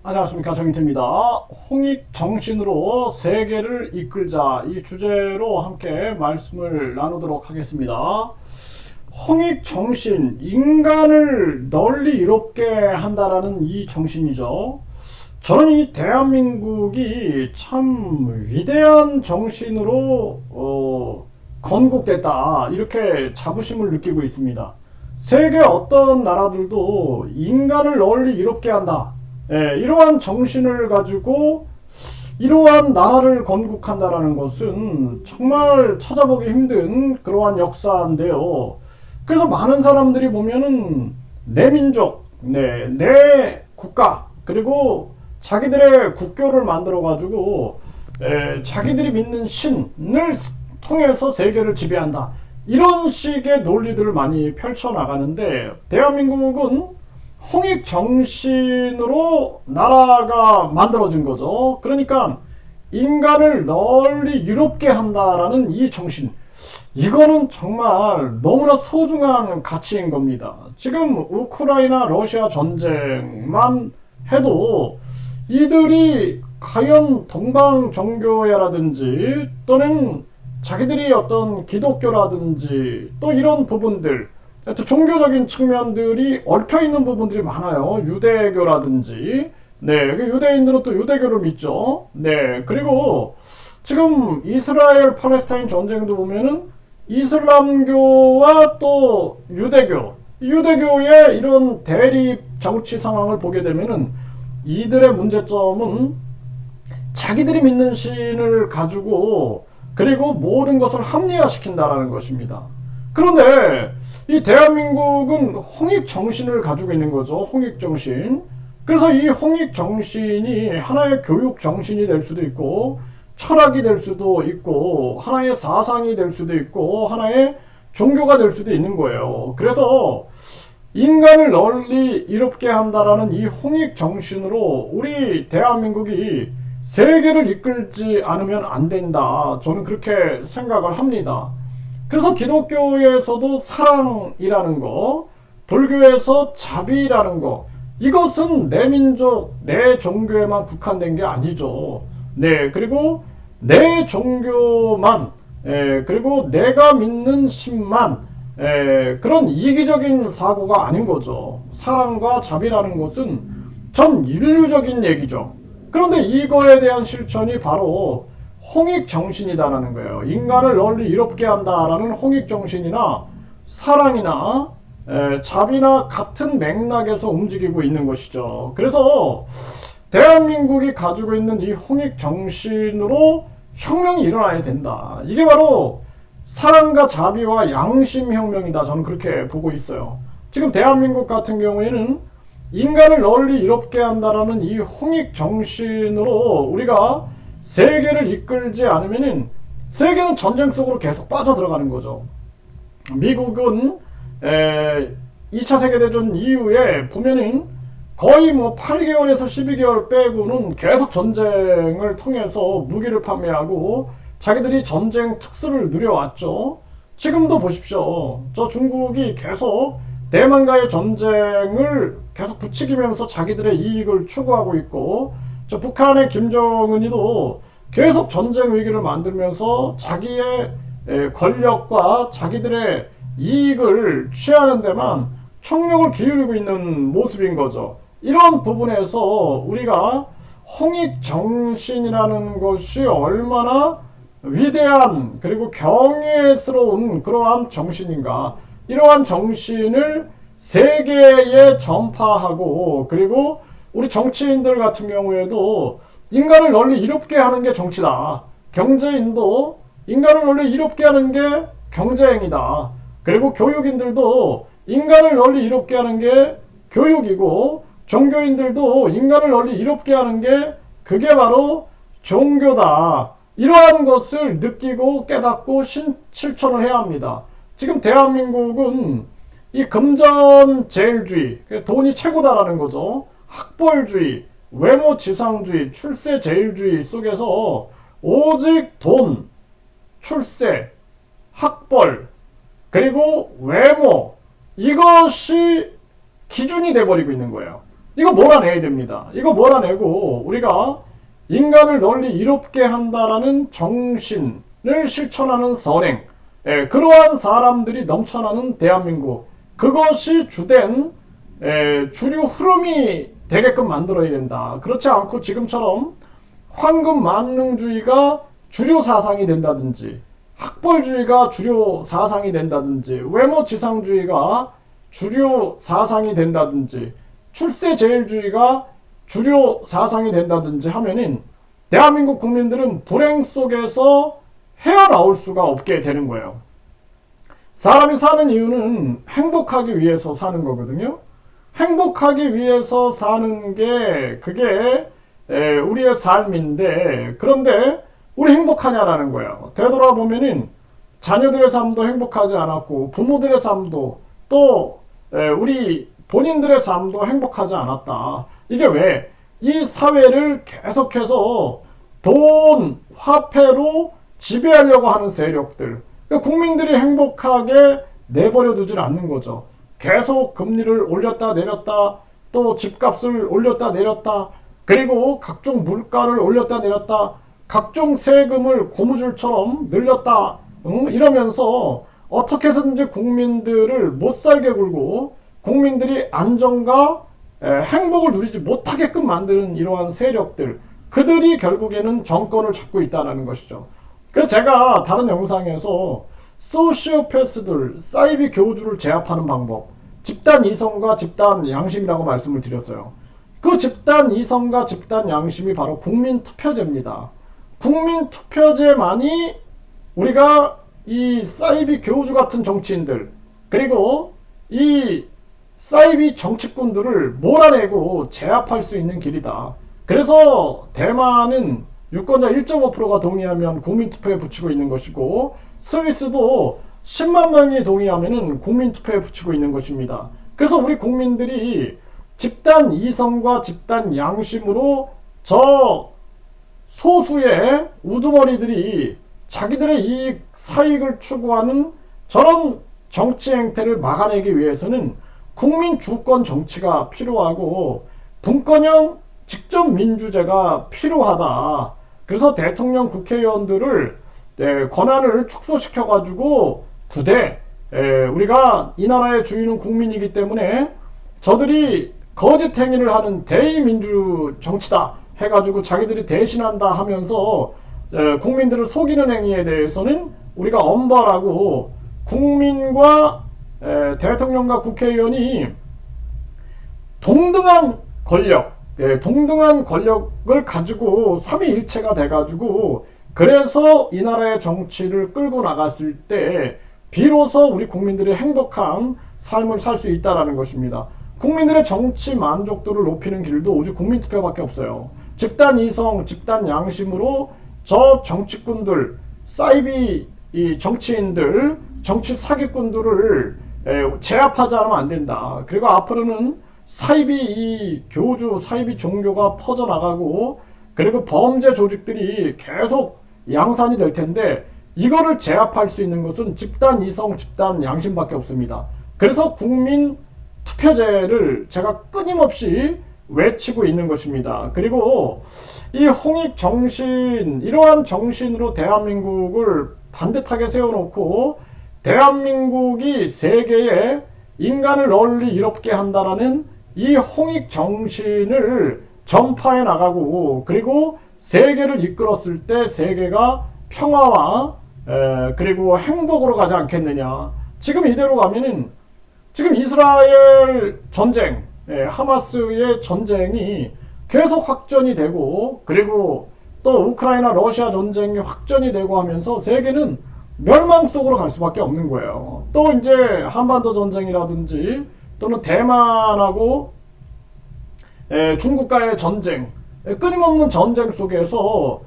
안녕하십니까, 정인태입니다. 홍익 정신으로 세계를 이끌자, 이 주제로 함께 말씀을 나누도록 하겠습니다. 홍익 정신, 인간을 널리 이롭게 한다라는 이 정신이죠. 저는 이 대한민국이 참 위대한 정신으로 건국됐다, 이렇게 자부심을 느끼고 있습니다. 세계 어떤 나라들도 인간을 널리 이롭게 한다, 이러한 정신을 가지고 이러한 나라를 건국한다라는 것은 정말 찾아보기 힘든 그러한 역사인데요. 그래서 많은 사람들이 보면은 내 민족, 내 국가, 그리고 자기들의 국교를 만들어 가지고 자기들이 믿는 신을 통해서 세계를 지배한다, 이런 식의 논리들을 많이 펼쳐 나가는데, 대한민국은 홍익 정신으로 나라가 만들어진 거죠. 그러니까 인간을 널리 유롭게 한다라는 이 정신, 이거는 정말 너무나 소중한 가치인 겁니다. 지금 우크라이나 러시아 전쟁만 해도 이들이 과연 동방 종교회라든지 또는 자기들이 어떤 기독교라든지 또 이런 부분들, 또 종교적인 측면들이 얽혀있는 부분들이 많아요. 유대교라든지, 유대인들은 또 유대교를 믿죠. 그리고 지금 이스라엘 팔레스타인 전쟁도 보면은 이슬람교와 또 유대교의 이런 대립 정치 상황을 보게 되면은 이들의 문제점은 자기들이 믿는 신을 가지고 그리고 모든 것을 합리화시킨다라는 것입니다. 그런데 이 대한민국은 홍익정신을 가지고 있는 거죠. 홍익정신. 그래서 이 홍익정신이 하나의 교육정신이 될 수도 있고, 철학이 될 수도 있고, 하나의 사상이 될 수도 있고, 하나의 종교가 될 수도 있는 거예요. 그래서 인간을 널리 이롭게 한다라는 이 홍익정신으로 우리 대한민국이 세계를 이끌지 않으면 안 된다, 저는 그렇게 생각을 합니다. 그래서 기독교에서도 사랑이라는 거, 불교에서 자비라는 거, 이것은 내 민족, 내 종교에만 국한된 게 아니죠. 그리고 내 종교만, 그리고 내가 믿는 신만, 그런 이기적인 사고가 아닌 거죠. 사랑과 자비라는 것은 전 인류적인 얘기죠. 그런데 이거에 대한 실천이 바로 홍익정신이다라는 거예요. 인간을 널리 이롭게 한다라는 홍익정신이나 사랑이나 자비나 같은 맥락에서 움직이고 있는 것이죠. 그래서 대한민국이 가지고 있는 이 홍익정신으로 혁명이 일어나야 된다. 이게 바로 사랑과 자비와 양심혁명이다, 저는 그렇게 보고 있어요. 지금 대한민국 같은 경우에는 인간을 널리 이롭게 한다라는 이 홍익정신으로 우리가 세계를 이끌지 않으면 세계는 전쟁 속으로 계속 빠져들어가는 거죠. 미국은 2차 세계대전 이후에 보면은 거의 8개월에서 12개월 빼고는 계속 전쟁을 통해서 무기를 판매하고 자기들이 전쟁 특수를 누려왔죠. 지금도 보십시오. 저 중국이 계속 대만과의 전쟁을 계속 부추기면서 자기들의 이익을 추구하고 있고, 저 북한의 김정은이도 계속 전쟁 위기를 만들면서 자기의 권력과 자기들의 이익을 취하는 데만 총력을 기울이고 있는 모습인 거죠. 이런 부분에서 우리가 홍익정신이라는 것이 얼마나 위대한 그리고 경외스러운 그러한 정신인가, 이러한 정신을 세계에 전파하고, 그리고 우리 정치인들 같은 경우에도 인간을 널리 이롭게 하는 게 정치다, 경제인도 인간을 널리 이롭게 하는 게 경제행위다, 그리고 교육인들도 인간을 널리 이롭게 하는 게 교육이고, 종교인들도 인간을 널리 이롭게 하는 게 그게 바로 종교다, 이러한 것을 느끼고 깨닫고 실천을 해야 합니다. 지금 대한민국은 이 금전제일주의, 돈이 최고다라는 거죠. 학벌주의, 외모지상주의, 출세제일주의 속에서 오직 돈, 출세, 학벌, 그리고 외모, 이것이 기준이 돼버리고 있는 거예요. 이거 몰아내야 됩니다. 이거 몰아내고 우리가 인간을 널리 이롭게 한다라는 정신을 실천하는 선행, 그러한 사람들이 넘쳐나는 대한민국, 그것이 주된 주류 흐름이 되게끔 만들어야 된다. 그렇지 않고 지금처럼 황금 만능주의가 주류 사상이 된다든지, 학벌주의가 주류 사상이 된다든지, 외모지상주의가 주류 사상이 된다든지, 출세제일주의가 주류 사상이 된다든지 하면은 대한민국 국민들은 불행 속에서 헤어나올 수가 없게 되는 거예요. 사람이 사는 이유는 행복하기 위해서 사는 거거든요. 행복하기 위해서 사는 게 그게 우리의 삶인데, 그런데 우리 행복하냐라는 거예요. 되돌아보면은 자녀들의 삶도 행복하지 않았고, 부모들의 삶도, 또 우리 본인들의 삶도 행복하지 않았다. 이게 왜? 이 사회를 계속해서 돈, 화폐로 지배하려고 하는 세력들, 국민들이 행복하게 내버려 두질 않는 거죠. 계속 금리를 올렸다 내렸다, 또 집값을 올렸다 내렸다, 그리고 각종 물가를 올렸다 내렸다, 각종 세금을 고무줄처럼 늘렸다, 이러면서 어떻게 해서든지 국민들을 못살게 굴고 국민들이 안정과 행복을 누리지 못하게끔 만드는 이러한 세력들, 그들이 결국에는 정권을 잡고 있다는 것이죠. 그래서 제가 다른 영상에서 소시오패스들, 사이비 교주를 제압하는 방법, 집단 이성과 집단 양심이라고 말씀을 드렸어요. 그 집단 이성과 집단 양심이 바로 국민투표제입니다. 국민투표제만이 우리가 이 사이비 교주 같은 정치인들, 그리고 이 사이비 정치꾼들을 몰아내고 제압할 수 있는 길이다. 그래서 대만은 유권자 1.5%가 동의하면 국민투표에 붙이고 있는 것이고, 스위스도 10만 명이 동의하면 국민투표에 붙이고 있는 것입니다. 그래서 우리 국민들이 집단 이성과 집단 양심으로 저 소수의 우두머리들이 자기들의 이익, 사익을 추구하는 저런 정치 행태를 막아내기 위해서는 국민 주권 정치가 필요하고 분권형 직접 민주제가 필요하다. 그래서 대통령, 국회의원들을 권한을 축소시켜 가지고 부대, 우리가 이 나라의 주인은 국민이기 때문에 저들이 거짓 행위를 하는 대의민주 정치다 해가지고 자기들이 대신한다 하면서 국민들을 속이는 행위에 대해서는 우리가 엄벌하고, 국민과 대통령과 국회의원이 동등한 권력, 동등한 권력을 가지고 삼위일체가 돼가지고, 그래서 이 나라의 정치를 끌고 나갔을 때 비로소 우리 국민들이 행복한 삶을 살 수 있다는 것입니다. 국민들의 정치 만족도를 높이는 길도 오직 국민투표밖에 없어요. 집단 이성, 집단 양심으로 저 정치꾼들, 사이비 이 정치인들, 정치 사기꾼들을 제압하지 않으면 안 된다. 그리고 앞으로는 사이비 이 교주, 사이비 종교가 퍼져나가고, 그리고 범죄 조직들이 계속 양산이 될 텐데, 이거를 제압할 수 있는 것은 집단 이성, 집단 양심밖에 없습니다. 그래서 국민 투표제를 제가 끊임없이 외치고 있는 것입니다. 그리고 이 홍익 정신, 이러한 정신으로 대한민국을 반듯하게 세워놓고 대한민국이 세계에 인간을 널리 이롭게 한다라는 이 홍익 정신을 전파해 나가고, 그리고 세계를 이끌었을 때 세계가 평화와 그리고 행복으로 가지 않겠느냐. 지금 이대로 가면은 지금 이스라엘 전쟁, 하마스의 전쟁이 계속 확전이 되고, 그리고 또 우크라이나 러시아 전쟁이 확전이 되고 하면서 세계는 멸망 속으로 갈 수밖에 없는 거예요. 또 이제 한반도 전쟁이라든지 또는 대만하고 중국과의 전쟁, 끊임없는 전쟁 속에서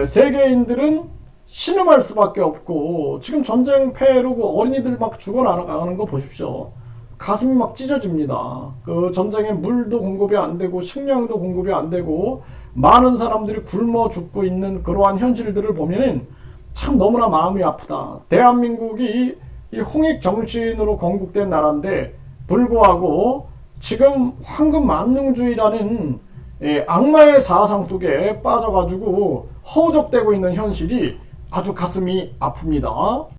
세계인들은 신음할 수밖에 없고, 지금 전쟁 폐해로 어린이들 막 죽어나가는 거 보십시오. 가슴이 막 찢어집니다. 그 전쟁에 물도 공급이 안 되고 식량도 공급이 안 되고 많은 사람들이 굶어 죽고 있는 그러한 현실들을 보면은 참 너무나 마음이 아프다. 대한민국이 이 홍익 정신으로 건국된 나라인데 불구하고 지금 황금 만능주의라는 악마의 사상 속에 빠져가지고 허우적대고 있는 현실이 아주 가슴이 아픕니다.